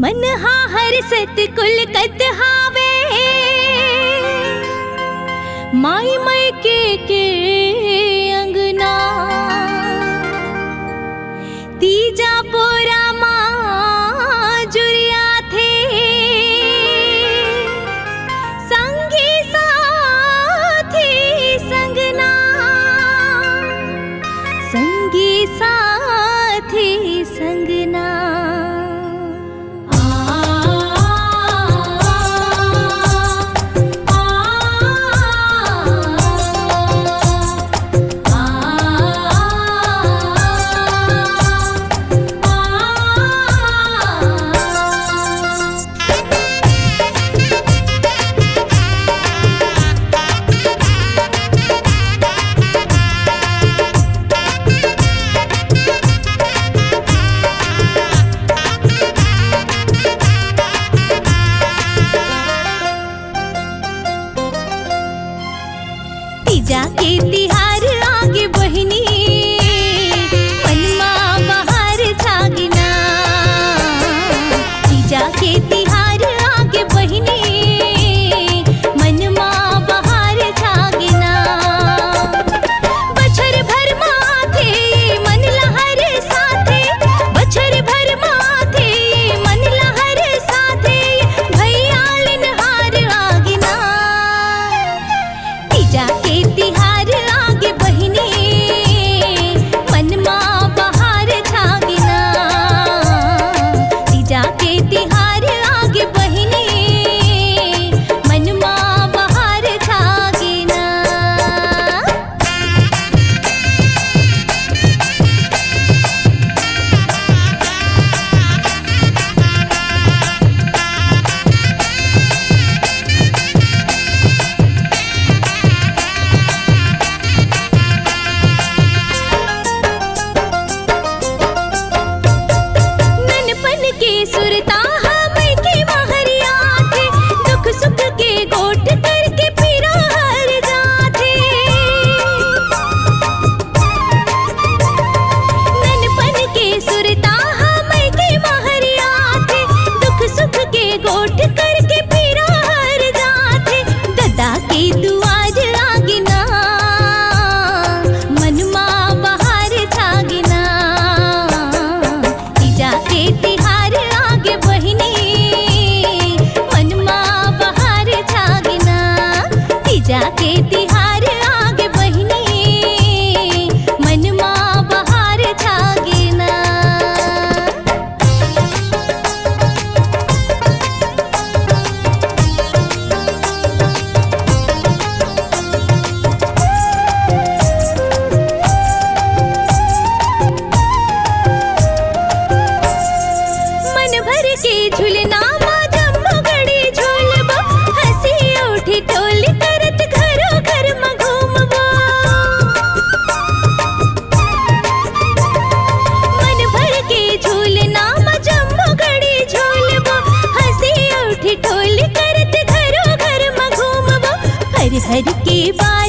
मन हा हर सत कुल कत हावे माई मई के अंगना तीजा पोरा माँ जुरिया थे संगी साथी संगना संगी साथी संगना जाके तिहार आगे बहिनी मनमा बहार छागिना जाके तिहार आगे बहिनी मनमा बहार छागिना बछर भर माथे मन लहर साथे बछर भर माथे मन लहर साथे भैयालिन हार आगिना जाके तिहार आगे बहिनी मनमा बहार छागिना जाके तिहार आगे बहिनी मनमा बहार छागिना सुरता हम के महरिया थे दुख सुख के गोठ करके फिरा हर जाते ननपन के सुरता हम के महरिया थे दुख सुख के गोठ करके फिरा हर जाते ददा के दुआर आगिना मनमा बहार छागिना जाके तिहार आगे बहिनी मनमा बहार छागिना जाके तिहार आगे बहिनी मनमा बहार छागिना मन भर के झूलना माँ जम्मू गड़ी झूलबो हंसी उठी टोली करत घरो घर में घूमबो मन भर के झूलना माँ जम्मू गड़ी झूलबो हंसी उठी टोली करत घरो घर में घूमबो हर हर के बार